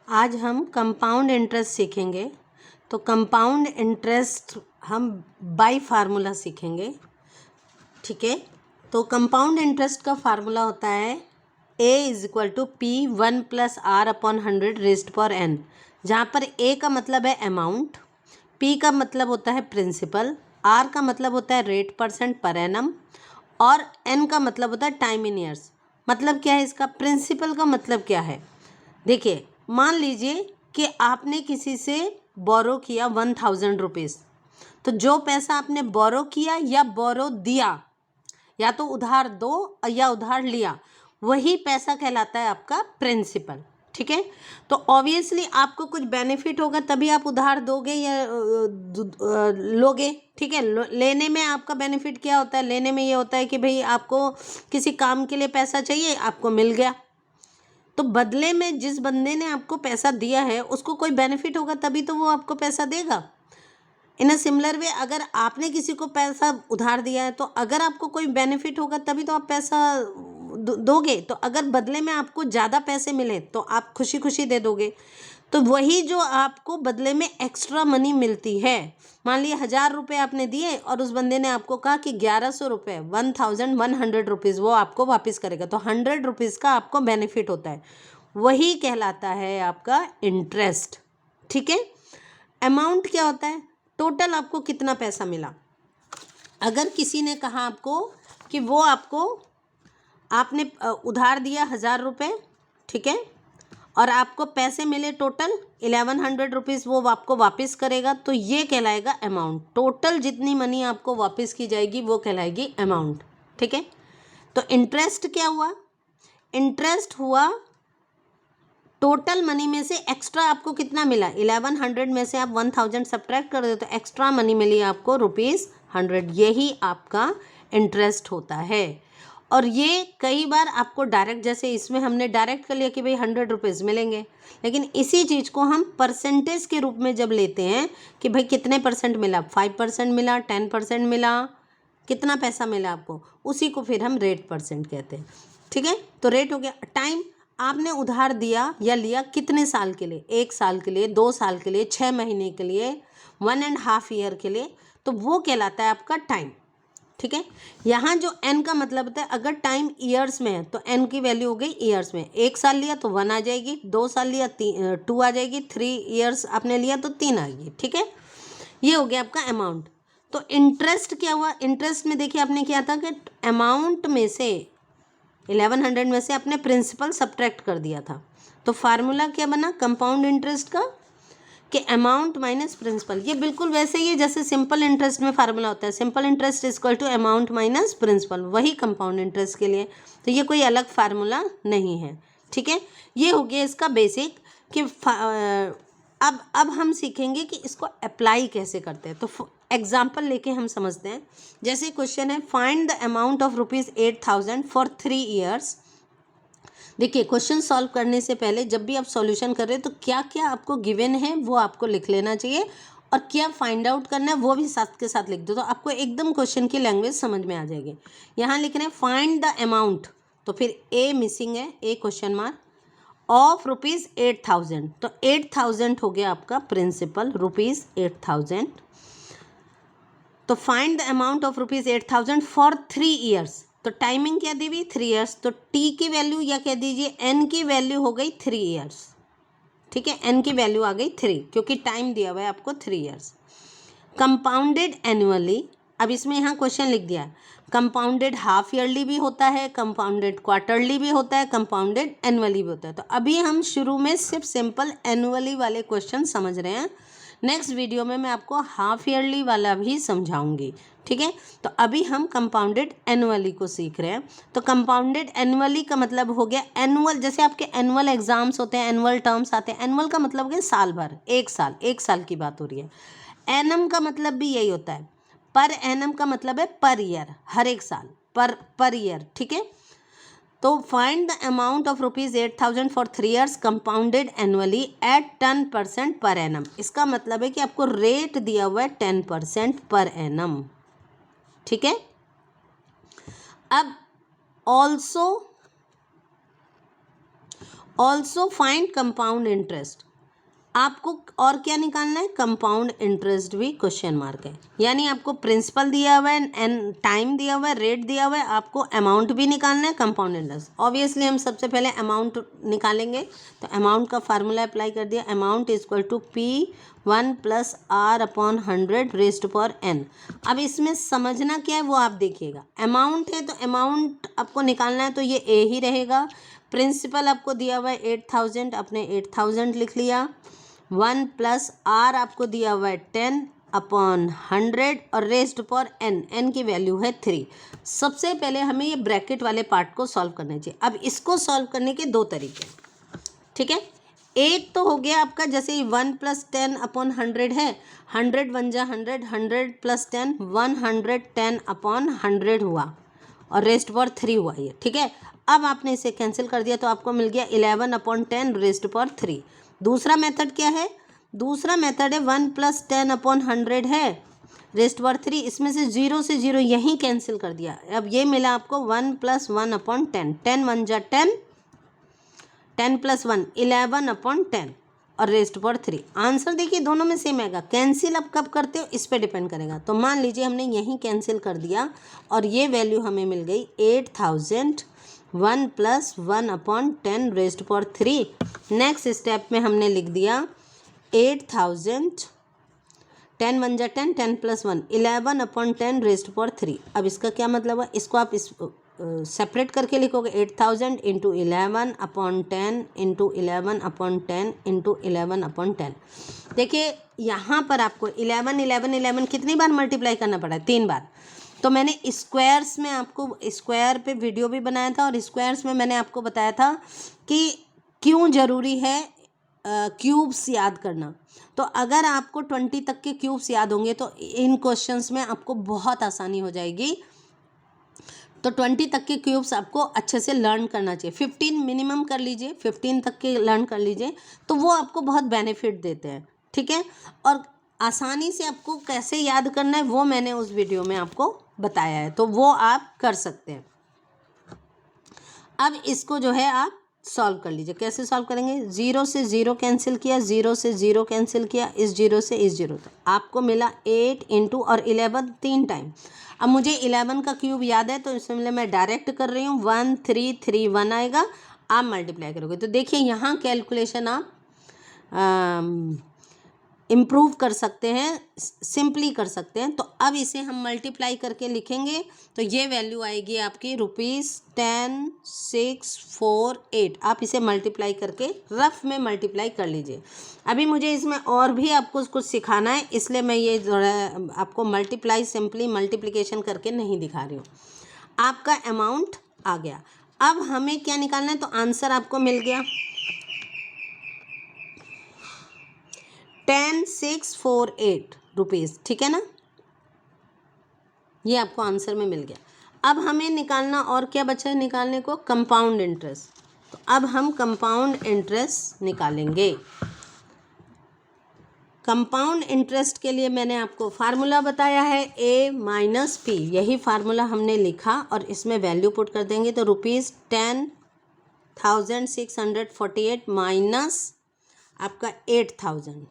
आज हम compound interest सीखेंगे। तो कंपाउंड इंटरेस्ट हम बाय फार्मूला सीखेंगे, ठीक है। तो कंपाउंड इंटरेस्ट का फार्मूला होता है A=P1+R/100 जहाँ पर A का मतलब है अमाउंट, P का मतलब होता है प्रिंसिपल, R का मतलब होता है रेट परसेंट पर एनम और N का मतलब होता है टाइम इन ईयर्स। मतलब क्या है इसका? प्रिंसिपल का मतलब क्या है? देखिए, मान लीजिए कि आपने किसी से बोरो किया 1000 रुपीज़। तो जो पैसा आपने बोरो किया या बोरो दिया, या तो उधार दो या उधार लिया, वही पैसा कहलाता है आपका प्रिंसिपल, ठीक है। तो ऑब्वियसली आपको कुछ बेनिफिट होगा तभी आप उधार दोगे या लोगे, ठीक है। लेने में आपका बेनिफिट क्या होता है? लेने में ये होता है कि भाई आपको किसी काम के लिए पैसा चाहिए, आपको मिल गया। तो बदले में जिस बंदे ने आपको पैसा दिया है उसको कोई बेनिफिट होगा तभी तो वो आपको पैसा देगा। इन अ सिमिलर वे, अगर आपने किसी को पैसा उधार दिया है तो अगर आपको कोई बेनिफिट होगा तभी तो आप पैसा दोगे। तो अगर बदले में आपको ज़्यादा पैसे मिले तो आप खुशी खुशी दे दोगे। तो वही जो आपको बदले में एक्स्ट्रा मनी मिलती है, मान लिया 1000 रुपये आपने दिए और उस बंदे ने आपको कहा कि 1100 रुपये 1100 रुपीज़ वो आपको वापस करेगा, तो 100 रुपीज़ का आपको बेनिफिट होता है, वही कहलाता है आपका इंटरेस्ट, ठीक है। अमाउंट क्या होता है? टोटल आपको कितना पैसा मिला। अगर किसी ने कहा आपको कि वो आपने उधार दिया 1000 रुपये, ठीक है, और आपको पैसे मिले टोटल 1100 रुपीज़, वो आपको वापस करेगा, तो ये कहलाएगा अमाउंट। टोटल जितनी मनी आपको वापस की जाएगी वो कहलाएगी अमाउंट, ठीक है। तो इंटरेस्ट क्या हुआ? इंटरेस्ट हुआ टोटल मनी में से एक्स्ट्रा आपको कितना मिला। 1100 में से आप 1000 सब्ट्रैक्ट कर दो तो एक्स्ट्रा मनी मिली आपको ₹100। यही आपका इंटरेस्ट होता है। और ये कई बार आपको डायरेक्ट, जैसे इसमें हमने डायरेक्ट कर लिया कि भाई 100 रुपीज़ मिलेंगे, लेकिन इसी चीज़ को हम परसेंटेज के रूप में जब लेते हैं कि भाई कितने परसेंट मिला, 5% मिला, 10% मिला, कितना पैसा मिला आपको, उसी को फिर हम रेट परसेंट कहते हैं, ठीक है। तो रेट हो गया। टाइम, आपने उधार दिया या लिया कितने साल के लिए? 1 साल के लिए, 2 साल के लिए, 6 महीने के लिए, 1.5 ईयर के लिए, तो वो कहलाता है आपका टाइम, ठीक है। यहाँ जो एन का मतलब होता है, अगर टाइम ईयर्स में है तो एन की वैल्यू हो गई ईयर्स में। 1 साल लिया तो 1 आ जाएगी, 2 साल लिया 2 आ जाएगी, 3 ईयर्स आपने लिया तो 3 आएगी, ठीक है। ये हो गया आपका अमाउंट। तो इंटरेस्ट क्या हुआ? इंटरेस्ट में देखिए आपने किया था कि अमाउंट में से 1100 में से आपने प्रिंसिपल सब्ट्रैक्ट कर दिया था। तो फार्मूला क्या बना कंपाउंड इंटरेस्ट का? कि अमाउंट माइनस प्रिंसिपल। ये बिल्कुल वैसे ही है जैसे सिंपल इंटरेस्ट में फार्मूला होता है, simple interest equal to amount minus principal, वही कंपाउंड इंटरेस्ट के लिए। तो ये कोई अलग फार्मूला नहीं है, ठीक है। ये हो गया इसका बेसिक कि अब हम सीखेंगे कि इसको अप्लाई कैसे करते हैं। तो एग्जाम्पल लेके हम समझते हैं। जैसे क्वेश्चन है, find the amount of ₹8000 for 3 years. देखिए, क्वेश्चन सॉल्व करने से पहले जब भी आप सॉल्यूशन कर रहे हैं तो क्या क्या आपको गिवन है वो आपको लिख लेना चाहिए, और क्या फाइंड आउट करना है वो भी साथ के साथ लिख दो, तो आपको एकदम क्वेश्चन की लैंग्वेज समझ में आ जाएगी। यहाँ लिख रहे हैं फाइंड द अमाउंट, तो फिर ए मिसिंग है, ए क्वेश्चन मार्क, ऑफ ₹8000। तो 8000 हो गया आपका प्रिंसिपल, ₹8000। तो find the amount of ₹8000 for 3 years. तो टाइमिंग क्या दी हुई? 3 ईयर्स। तो टी की वैल्यू या कह दीजिए एन की वैल्यू हो गई 3 ईयर्स, ठीक है। एन की वैल्यू आ गई 3 क्योंकि टाइम दिया हुआ है आपको 3 ईयर्स। कंपाउंडेड एनुअली, अब इसमें यहाँ क्वेश्चन लिख दिया, कंपाउंडेड हाफ ईयरली भी होता है, कंपाउंडेड क्वार्टरली भी होता है, कंपाउंडेड एनुअली भी होता है। तो अभी हम शुरू में सिर्फ सिंपल एनुअली वाले क्वेश्चन समझ रहे हैं। नेक्स्ट वीडियो में मैं आपको हाफ ईयरली वाला भी समझाऊंगी, ठीक है। तो अभी हम कंपाउंडेड एनुअली को सीख रहे हैं। तो कंपाउंडेड एनुअली का मतलब हो गया एनुअल, जैसे आपके एनुअल एग्जाम्स होते हैं, एनुअल टर्म्स आते हैं। एनुअल का मतलब हो गया साल भर, 1 साल की बात हो रही है। एनम का मतलब भी यही होता है। पर एनम का मतलब है पर ईयर, हर एक साल, पर ईयर, ठीक है। तो find the amount of ₹8000 for 3 years compounded annually at 10% per annum. इसका मतलब है कि आपको रेट दिया हुआ है 10% पर एनम, ठीक है। अब also also find compound interest, आपको और क्या निकालना है, कंपाउंड इंटरेस्ट भी क्वेश्चन मार्क है। यानी आपको प्रिंसिपल दिया हुआ है एंड टाइम दिया हुआ है, रेट दिया हुआ है, आपको अमाउंट भी निकालना है, कंपाउंड इंटरेस्ट। ऑब्वियसली हम सबसे पहले अमाउंट निकालेंगे, तो अमाउंट का फार्मूला अप्लाई कर दिया, amount is equal to P1 + R/100 raised power n। अब इसमें समझना क्या है वो आप देखिएगा, अमाउंट है तो अमाउंट आपको निकालना है, तो ये ए ही रहेगा। प्रिंसिपल आपको दिया हुआ है 8000, आपने 8000 लिख लिया। 1 + R आपको दिया हुआ है 10/100 और रेज़्ड पावर n की वैल्यू है 3। सबसे पहले हमें ये ब्रैकेट वाले पार्ट को सॉल्व करना चाहिए। अब इसको सॉल्व करने के दो तरीके, ठीक है। एक तो हो गया आपका, जैसे 1 + 10/100 है, 100 × 100, 100 + 10 110/100 हुआ और रेज़्ड पावर 3 हुआ ये, ठीक है। अब आपने इसे कैंसिल कर दिया तो आपको मिल गया 11/10 रेज़्ड पावर 3। दूसरा मेथड क्या है, दूसरा मेथड है 1 + 10/100 है रेज़्ड पावर 3, इसमें से 0 से 0 यहीं कैंसिल कर दिया। अब ये मिला आपको 1 + 1/10, 10 × 1 = 10, 10 + 1 11/10 और रेज़्ड पावर 3। आंसर देखिए दोनों में सेम आएगा। कैंसिल अब कब करते हो इस पे डिपेंड करेगा। तो मान लीजिए हमने यहीं कैंसिल कर दिया और ये वैल्यू हमें मिल गई 8000, 1 + 1/10 रेज़्ड पावर 3। नेक्स्ट स्टेप में हमने लिख दिया 8000, 10 × 1 = 10, 10 + 1 11/10 रेज़्ड पावर 3। अब इसका क्या मतलब है, इसको आप इस सेपरेट करके लिखोगे 8000 × 11/10 × 11/10 × 11/10। देखिए यहाँ पर आपको 11 11 11 कितनी बार मल्टीप्लाई करना पड़ा है, 3 बार। तो मैंने स्क्वायर्स में आपको स्क्वायर पे वीडियो भी बनाया था और स्क्वायर्स में मैंने आपको बताया था कि क्यों ज़रूरी है क्यूब्स याद करना। तो अगर आपको 20 तक के क्यूब्स याद होंगे तो इन क्वेश्चंस में आपको बहुत आसानी हो जाएगी। तो 20 तक के क्यूब्स आपको अच्छे से लर्न करना चाहिए। 15 मिनिमम कर लीजिए, 15 तक के लर्न कर लीजिए, तो वो आपको बहुत बेनिफिट देते हैं, ठीक है। और आसानी से आपको कैसे याद करना है वो मैंने उस वीडियो में आपको बताया है, तो वो आप कर सकते हैं। अब इसको जो है आप सॉल्व कर लीजिए। कैसे सॉल्व करेंगे, 0 से 0 कैंसिल किया, 0 से 0 कैंसिल किया, इस 0 से इस 0 तक आपको मिला 8 × और 11 3 टाइम। अब मुझे 11 का क्यूब याद है तो इसमें मैं डायरेक्ट कर रही हूँ, 1 3 3 1 आएगा, आप मल्टीप्लाई करोगे तो देखिए यहाँ कैलकुलेशन आप इम्प्रूव कर सकते हैं, सिंपली कर सकते हैं। तो अब इसे हम मल्टीप्लाई करके लिखेंगे तो ये वैल्यू आएगी आपकी ₹10,648। आप इसे मल्टीप्लाई करके रफ में मल्टीप्लाई कर लीजिए। अभी मुझे इसमें और भी आपको कुछ सिखाना है, इसलिए मैं ये आपको मल्टीप्लाई सिंपली मल्टीप्लिकेशन करके नहीं दिखा रही हूँ। आपका अमाउंट आ गया। अब हमें क्या निकालना है, तो आंसर आपको मिल गया 10,648 रुपीज़, ठीक है ना। ये आपको आंसर में मिल गया। अब हमें निकालना और क्या बचा है निकालने को, कंपाउंड इंटरेस्ट। तो अब हम कंपाउंड इंटरेस्ट निकालेंगे। कंपाउंड इंटरेस्ट के लिए मैंने आपको फार्मूला बताया है A - P, यही फार्मूला हमने लिखा और इसमें वैल्यू पुट कर देंगे तो ₹10,648 माइनस आपका 8000,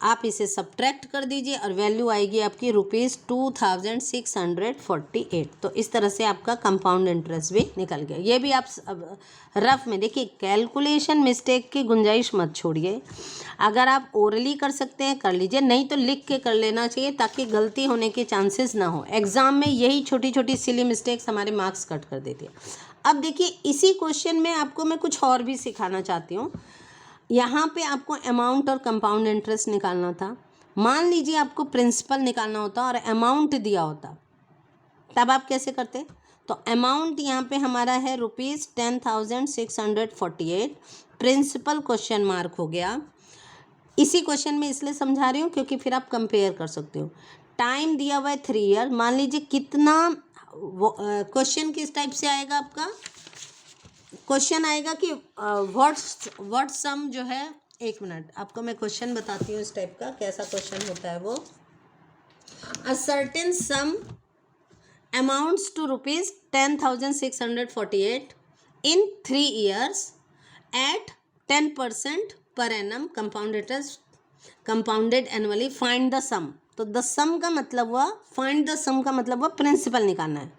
आप इसे सब्ट्रैक्ट कर दीजिए और वैल्यू आएगी आपकी ₹2648। तो इस तरह से आपका कंपाउंड इंटरेस्ट भी निकल गया। ये भी आप रफ में देखिए, कैलकुलेशन मिस्टेक की गुंजाइश मत छोड़िए। अगर आप ओरली कर सकते हैं कर लीजिए, नहीं तो लिख के कर लेना चाहिए ताकि गलती होने के चांसेस ना हो। एग्जाम में यही छोटी छोटी सिली मिस्टेक्स हमारे मार्क्स कट कर देती है। अब देखिए इसी क्वेश्चन में आपको मैं कुछ और भी सिखाना चाहती हूँ। यहाँ पे आपको अमाउंट और कंपाउंड इंटरेस्ट निकालना था। मान लीजिए आपको प्रिंसिपल निकालना होता और अमाउंट दिया होता, तब आप कैसे करते। तो अमाउंट यहाँ पे हमारा है ₹10,648, प्रिंसिपल क्वेश्चन मार्क हो गया। इसी क्वेश्चन में इसलिए समझा रही हूँ क्योंकि फिर आप कंपेयर कर सकते हो। टाइम दिया हुआ है 3 ईयर। मान लीजिए कितना क्वेश्चन किस टाइप से आएगा आपका, क्वेश्चन आएगा कि व्हाट सम जो है, एक मिनट आपको मैं क्वेश्चन बताती हूँ इस टाइप का कैसा क्वेश्चन होता है वो। A certain sum amounts to ₹10,648 in 3 years at 10% per annum compounded annually, find the sum. तो द सम का मतलब हुआ, फाइंड द सम का मतलब हुआ प्रिंसिपल निकालना है,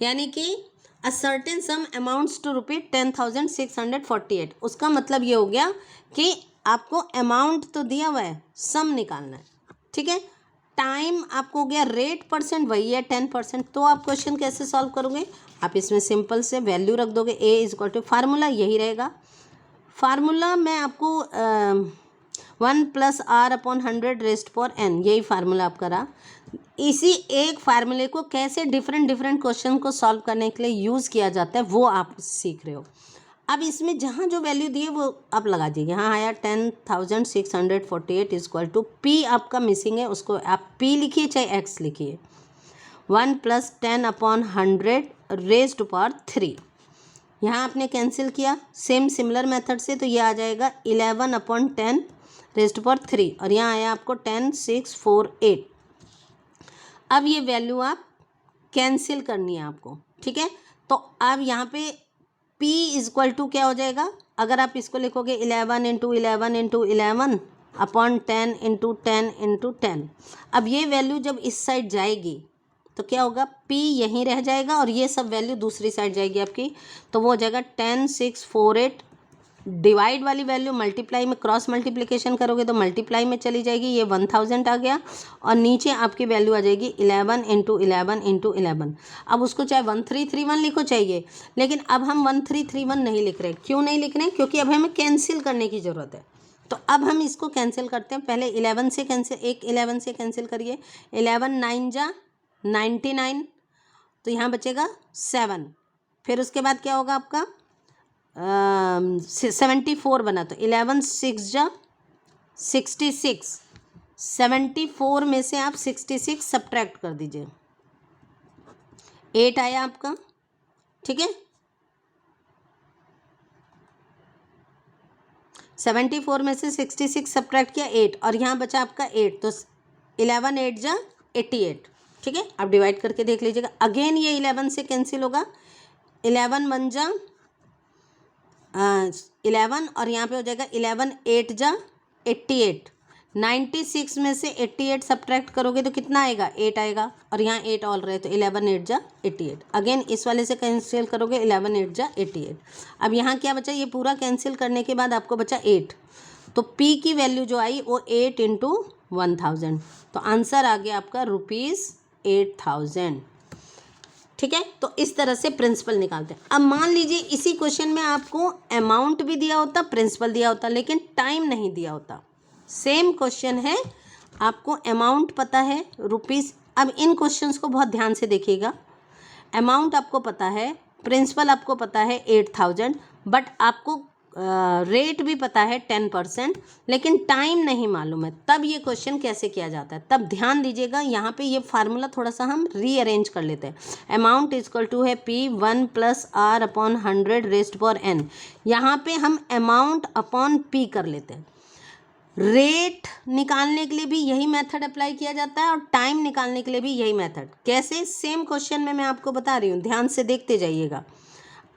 यानी कि a certain sum amounts to rupees 10,648। उसका मतलब ये हो गया कि आपको अमाउंट तो दिया हुआ है, सम निकालना है, ठीक है। टाइम आपको हो गया, रेट परसेंट वही है 10%। तो आप क्वेश्चन कैसे सॉल्व करोगे, आप इसमें सिंपल से वैल्यू रख दोगे, ए इज इक्वल टू, फार्मूला यही रहेगा। फार्मूला मैं आपको 1+r/100 रेस्ट फॉर n, यही फार्मूला आपका रहा। इसी एक फार्मूले को कैसे डिफरेंट डिफरेंट क्वेश्चन को सॉल्व करने के लिए यूज़ किया जाता है वो आप सीख रहे हो। अब इसमें जहाँ जो वैल्यू दी है वो आप लगा दीजिए। यहाँ आया 10,648 इक्वल टू पी, आपका मिसिंग है, उसको आप पी लिखिए चाहे एक्स लिखिए। 1+10/100 रेज्ड पावर 3, यहाँ आपने कैंसिल किया सेम सिमिलर मेथड से, तो ये आ जाएगा 11/10 रेज्ड पावर 3, और यहाँ आया आपको 10,648। अब ये वैल्यू आप कैंसिल करनी है आपको, ठीक है। तो अब यहाँ पे P इक्वल टू क्या हो जाएगा, अगर आप इसको लिखोगे 11 × 11 × 11/10 × 10 × 10। अब ये वैल्यू जब इस साइड जाएगी तो क्या होगा, P यहीं रह जाएगा और ये सब वैल्यू दूसरी साइड जाएगी आपकी, तो वो हो जाएगा 10,648। डिवाइड वाली वैल्यू मल्टीप्लाई में, क्रॉस मल्टीप्लिकेशन करोगे तो मल्टीप्लाई में चली जाएगी, ये 1000 आ गया, और नीचे आपकी वैल्यू आ जाएगी 11 × 11 × 11। अब उसको चाहे 1331 लिखो चाहिए, लेकिन अब हम 1331 नहीं लिख रहे। क्यों नहीं लिख रहे, क्योंकि अब हमें कैंसिल करने की ज़रूरत है। तो अब हम इसको कैंसिल करते हैं। पहले 11 से कैंसिल, एक 11 से कैंसिल करिए, 11 9 जा 99, तो यहाँ बचेगा 7। फिर उसके बाद क्या होगा आपका 74 बना, तो 11 6 जा 66, 74 में से आप 66 सब्ट्रैक्ट कर दीजिए, 8 आया आपका, ठीक है। 74 में से 66 सब्ट्रैक्ट किया 8, और यहाँ बचा आपका 8, तो 11 8 जा 88, ठीक है। आप डिवाइड करके देख लीजिएगा। अगेन ये 11 से कैंसिल होगा, 11 1 जा 11, और यहाँ पे हो जाएगा 11 8 जा 88। 96 में से 88 सब्ट्रैक्ट करोगे तो कितना आएगा, 8 आएगा, और यहाँ 8 ऑल रहे, तो 11 8 जा 88। अगेन इस वाले से कैंसिल करोगे, 11 8 जा 88। अब यहाँ क्या बचा, ये पूरा कैंसिल करने के बाद आपको बचा 8, तो P की वैल्यू जो आई वो 8 × 1000, तो आंसर आ गया आपका ₹8000, ठीक है। तो इस तरह से प्रिंसिपल निकालते हैं। अब मान लीजिए इसी क्वेश्चन में आपको अमाउंट भी दिया होता, प्रिंसिपल दिया होता, लेकिन टाइम नहीं दिया होता। सेम क्वेश्चन है, आपको अमाउंट पता है रुपीज़। अब इन क्वेश्चंस को बहुत ध्यान से देखिएगा। अमाउंट आपको पता है, प्रिंसिपल आपको पता है 8000, बट आपको रेट भी पता है 10%, लेकिन टाइम नहीं मालूम है। तब ये क्वेश्चन कैसे किया जाता है, तब ध्यान दीजिएगा। यहाँ पे ये फार्मूला थोड़ा सा हम रीअरेंज कर लेते हैं। अमाउंट इक्वल टू है P 1+r/100 rest for n। यहाँ पे हम अमाउंट अपॉन P कर लेते हैं। रेट निकालने के लिए भी यही मेथड अप्लाई किया जाता है, और टाइम निकालने के लिए भी यही मेथड। कैसे, सेम क्वेश्चन में मैं आपको बता रही हूँ, ध्यान से देखते जाइएगा।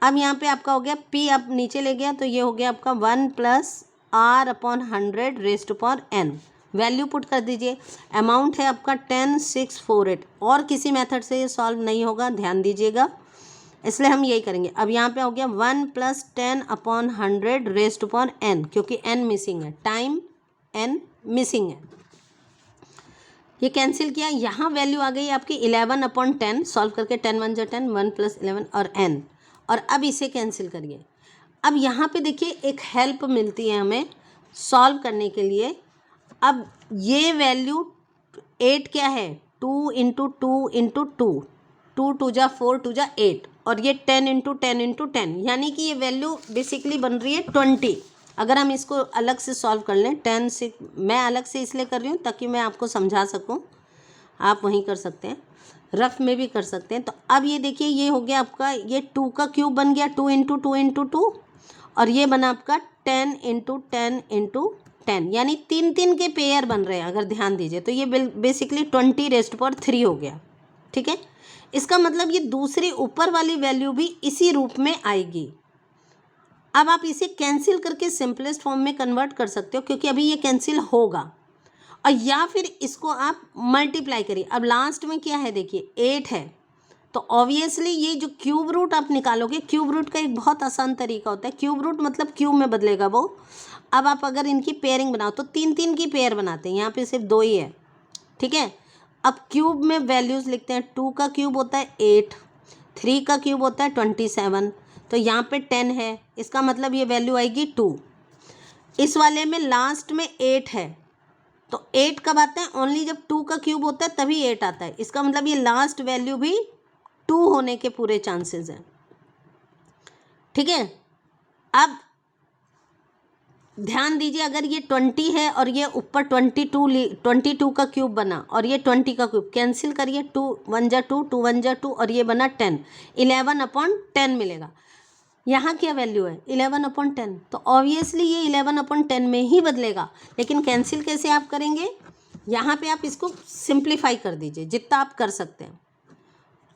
अब यहाँ पे आपका हो गया P, आप नीचे ले गया, तो ये हो गया आपका 1+r/100 rest for n। Value put कर दीजिए। अमाउंट है आपका 10648, और किसी मेथड से ये सॉल्व नहीं होगा, ध्यान दीजिएगा, इसलिए हम यही करेंगे। अब यहाँ पे हो गया 1+10/100 रेस्ट फॉर n, क्योंकि n मिसिंग है, टाइम n मिसिंग है। ये कैंसिल किया, यहाँ वैल्यू आ गई आपकी 11/10, सॉल्व करके 10 1 जा 10, 1 + 11 और n, और अब इसे कैंसिल करिए। अब यहाँ पे देखिए एक हेल्प मिलती है हमें सॉल्व करने के लिए। अब ये वैल्यू 8 क्या है, 2 × 2 × 2, 2 2 जा 4 2 जा 8, और ये 10 × 10 × 10, यानी कि ये वैल्यू बेसिकली बन रही है 20। अगर हम इसको अलग से सॉल्व कर लें, 10 से, मैं अलग से इसलिए कर रही हूँ ताकि मैं आपको समझा सकूँ, आप वहीं कर सकते हैं, रफ में भी कर सकते हैं। तो अब ये देखिए, ये हो गया आपका, ये 2 का क्यूब बन गया, 2 × 2 × 2, और ये बना आपका 10 × 10 × 10, यानी 3 3 के पेयर बन रहे हैं। अगर ध्यान दीजिए तो ये बेसिकली 20 रेस्ट पावर 3 हो गया, ठीक है। इसका मतलब ये दूसरी ऊपर वाली वैल्यू भी इसी रूप में आएगी। अब आप इसे कैंसिल करके सिंपलेस्ट फॉर्म में कन्वर्ट कर सकते हो, क्योंकि अभी ये कैंसिल होगा, और या फिर इसको आप मल्टीप्लाई करिए। अब लास्ट में क्या है देखिए 8 है, तो ऑब्वियसली ये जो क्यूब रूट आप निकालोगे, क्यूब रूट का एक बहुत आसान तरीका होता है, क्यूब रूट मतलब क्यूब में बदलेगा वो। अब आप अगर इनकी पेयरिंग बनाओ तो 3 की पेयर बनाते हैं, यहाँ पे सिर्फ 2 ही है, ठीक है। अब क्यूब में वैल्यूज़ लिखते हैं, 2 का क्यूब होता है 8, 3 का क्यूब होता है 27, तो यहाँ पे 10 है, इसका मतलब ये वैल्यू आएगी 2। इस वाले में लास्ट में 8 है, तो 8 कब आता है, ओनली जब 2 का क्यूब होता है तभी 8 आता है, इसका मतलब ये लास्ट वैल्यू भी 2 होने के पूरे चांसेस हैं, ठीक है। अब ध्यान दीजिए, अगर ये 20 है और ये ऊपर 22 का क्यूब बना और ये 20 का क्यूब, कैंसिल करिए, 2 1 जा 2, 2 1 जा 2, और ये बना 10, 11/10 मिलेगा। यहाँ क्या वैल्यू है 11/10, तो ऑब्वियसली ये 11/10 में ही बदलेगा। लेकिन कैंसिल कैसे आप करेंगे, यहाँ पे आप इसको सिंप्लीफाई कर दीजिए जितना आप कर सकते हैं।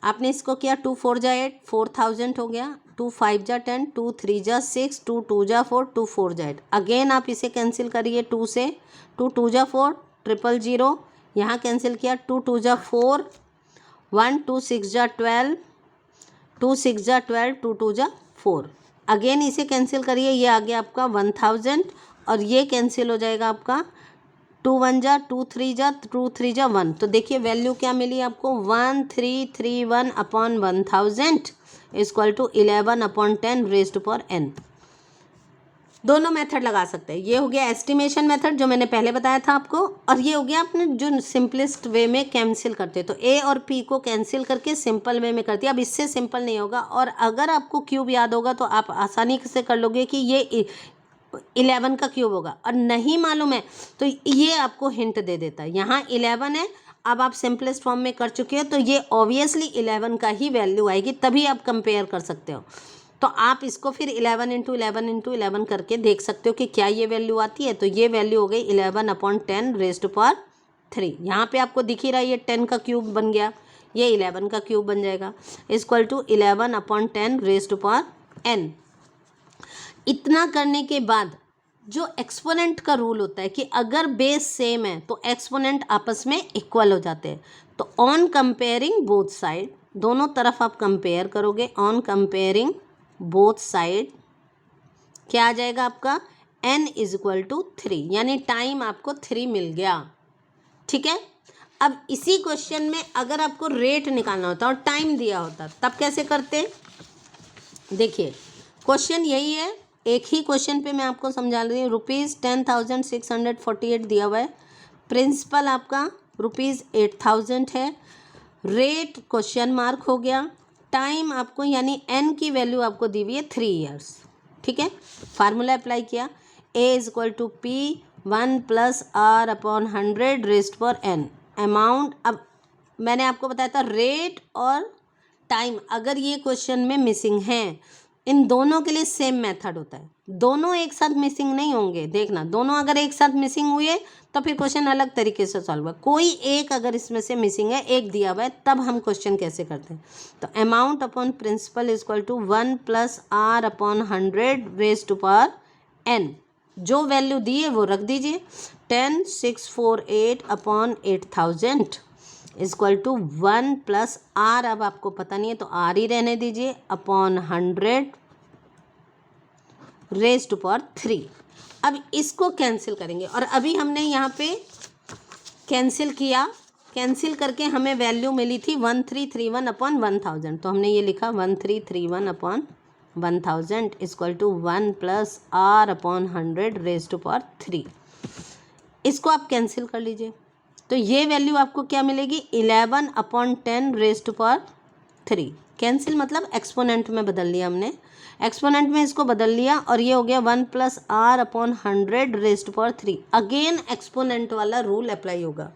आपने इसको किया, 2 4 जा 8, 4000 हो गया, 2 5 जा 10, 2 3 जा 6, 2 2 जा 4, 2 4 जा 8। अगेन आप इसे कैंसिल करिए 2 से, 2 2 जा 4, 000, यहाँ कैंसिल किया, 2 2 जा 4, 1 2 6 जा 12, 2 6 जा 12, 2 2 जा 4। अगेन इसे कैंसिल करिए, ये आ गया आपका 1000, और ये कैंसिल हो जाएगा आपका, 2 1 जा 2, 3 जा 2, 3 जा 1। तो देखिए वैल्यू क्या मिली आपको, 1331/1000 equal to 11/10 raised power n। दोनों मेथड लगा सकते हैं, ये हो गया एस्टिमेशन मेथड जो मैंने पहले बताया था आपको, और ये हो गया आपने जो सिंपलेस्ट वे में कैंसिल करते, तो a और p को कैंसिल करके सिंपल वे में करती है। अब इससे सिंपल नहीं होगा, और अगर आपको क्यूब याद होगा तो आप आसानी से कर लोगे कि ये 11 का क्यूब होगा, और नहीं मालूम है तो ये आपको हिंट दे देता है, यहाँ 11 है, अब आप सिंपलेस्ट फॉर्म में कर चुके हो, तो ये ऑब्वियसली 11 का ही वैल्यू आएगी, तभी आप कंपेयर कर सकते हो। तो आप इसको फिर 11 × 11 × 11 करके देख सकते हो कि क्या ये वैल्यू आती है। तो ये वैल्यू हो गई 11/10 रेज़्ड पावर 3। यहाँ पे आपको दिख ही रहा है, ये 10 का क्यूब बन गया, ये 11 का क्यूब बन जाएगा, equal to 11/10 raised power n। इतना करने के बाद जो एक्सपोनेंट का रूल होता है कि अगर बेस सेम है तो एक्सपोनेंट आपस में इक्वल हो जाते हैं। तो ऑन कंपेयरिंग बोथ साइड, दोनों तरफ आप कंपेयर करोगे, ऑन कंपेयरिंग बोथ साइड क्या आ जाएगा आपका, n = 3, यानी टाइम आपको 3 मिल गया, ठीक है। अब इसी क्वेश्चन में अगर आपको रेट निकालना होता और टाइम दिया होता तब कैसे करते, देखिए क्वेश्चन यही है, एक ही क्वेश्चन पे मैं आपको समझा रही हूँ। ₹10,648 दिया हुआ है, प्रिंसिपल आपका ₹8000 है, रेट क्वेश्चन मार्क हो गया, टाइम आपको यानी n की वैल्यू आपको दी हुई है 3 इयर्स, ठीक है। फार्मूला अप्लाई किया, a = p 1 + r/100 raised power n amount. अब मैंने आपको बताया था रेट और टाइम अगर ये क्वेश्चन में मिसिंग हैं, इन दोनों के लिए सेम मेथड होता है, दोनों एक साथ मिसिंग नहीं होंगे। देखना, दोनों अगर एक साथ मिसिंग हुए तो फिर क्वेश्चन अलग तरीके से सॉल्व हुआ। कोई एक अगर इसमें से मिसिंग है, एक दिया हुआ है, तब हम क्वेश्चन कैसे करते हैं। तो amount upon principal equal to 1 + r/100 raised power n। जो वैल्यू दी है वो रख दीजिए, 10,648/8000 इक्वल टू 1 + r, अब आपको पता नहीं है तो r ही रहने दीजिए, अपॉन 100 रेज़्ड पावर 3। अब इसको कैंसिल करेंगे, और अभी हमने यहाँ पे कैंसिल किया, कैंसिल करके हमें वैल्यू मिली थी 1331/1000, तो हमने ये लिखा 1331/1000 equal to 1 + r/100 raised power 3। इसको आप कैंसिल कर लीजिए, तो ये वैल्यू आपको क्या मिलेगी, 11/10 रेज़्ड पावर 3। कैंसिल मतलब एक्सपोनेंट में बदल लिया हमने, एक्सपोनेंट में इसको बदल लिया, और ये हो गया 1 + r/100 raised power 3। Again exponent वाला रूल अप्लाई होगा।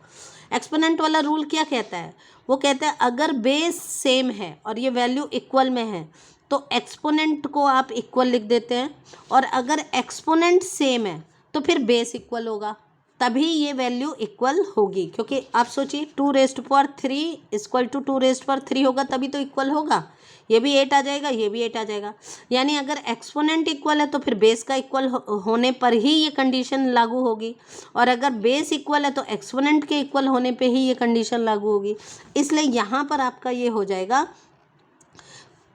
एक्सपोनेंट वाला रूल क्या कहता है, वो कहता है अगर बेस सेम है और ये वैल्यू इक्वल में है तो एक्सपोनेंट को आप इक्वल लिख देते हैं, और अगर एक्सपोनेंट सेम है तो फिर बेस इक्वल होगा, तभी ये वैल्यू इक्वल होगी। क्योंकि आप सोचिए 2 raised power 3 equal to 2 raised power 3 होगा, तभी तो इक्वल होगा। ये भी 8 आ जाएगा, ये भी 8 आ जाएगा। यानी अगर एक्सपोनेंट इक्वल है तो फिर बेस का इक्वल होने पर ही ये कंडीशन लागू होगी, और अगर बेस इक्वल है तो एक्सपोनेंट के इक्वल होने पे ही ये कंडीशन लागू होगी। इसलिए यहाँ पर आपका ये हो जाएगा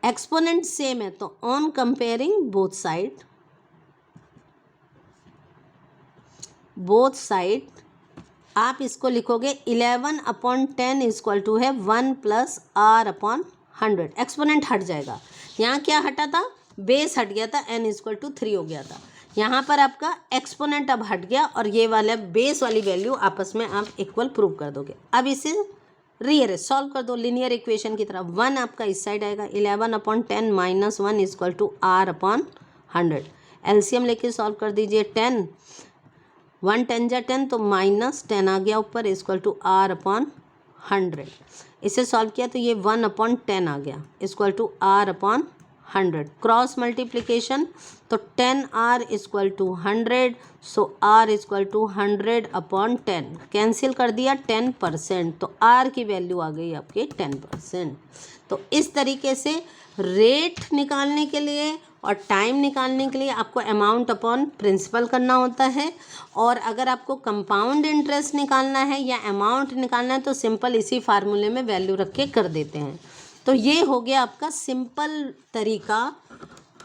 एक्सपोनेंट सेम है तो ऑन कंपेयरिंग बोथ साइड आप इसको लिखोगे 11/10 इक्वल टू है 1 + r/100। एक्सपोनेंट हट जाएगा, यहाँ क्या हटा था, बेस हट गया था, n = 3 हो गया था। यहाँ पर आपका एक्सपोनेंट अब हट गया और ये वाला बेस वाली वैल्यू आपस में आप इक्वल प्रूव कर दोगे। अब इसे रीअरेंज सॉल्व कर दो लीनियर इक्वेशन की तरह। 1 आपका इस साइड आएगा, 11/10 - 1 = r/100। एलसीएम लेके सॉल्व कर दीजिए। 10 1 10 जा 10 तो -10 आ गया ऊपर इक्वल टू r/100। इसे सॉल्व किया तो ये 1/10 आ गया equal to r/100। Cross multiplication तो 10r equal to 100, so r equal to 100/10। Cancel कर दिया 10%, तो r की वैल्यू आ गई आपके 10%। तो इस तरीके से रेट निकालने के लिए और टाइम निकालने के लिए आपको अमाउंट अपॉन प्रिंसिपल करना होता है, और अगर आपको कंपाउंड इंटरेस्ट निकालना है या अमाउंट निकालना है तो सिंपल इसी फार्मूले में वैल्यू रख के कर देते हैं। तो ये हो गया आपका सिंपल तरीका।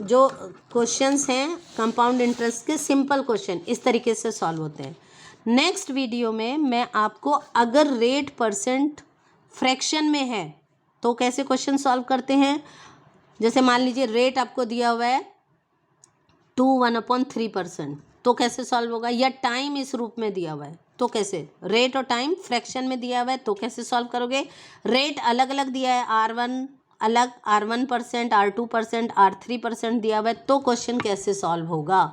जो क्वेश्चंस हैं कंपाउंड इंटरेस्ट के, सिंपल क्वेश्चन इस तरीके से सॉल्व होते हैं। नेक्स्ट वीडियो में मैं आपको अगर रेट परसेंट फ्रैक्शन में है तो कैसे क्वेश्चन सॉल्व करते हैं। जैसे मान लीजिए रेट आपको दिया हुआ है 1/3%, तो कैसे सॉल्व होगा, या टाइम इस रूप में दिया हुआ है तो कैसे, रेट और टाइम फ्रैक्शन में दिया हुआ है तो कैसे सॉल्व करोगे। रेट अलग अलग दिया है, R1 अलग, R1%, R2%, R3% दिया हुआ है, तो क्वेश्चन कैसे सॉल्व होगा,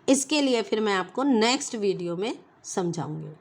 इसके लिए फिर मैं आपको नेक्स्ट वीडियो में समझाऊंगी।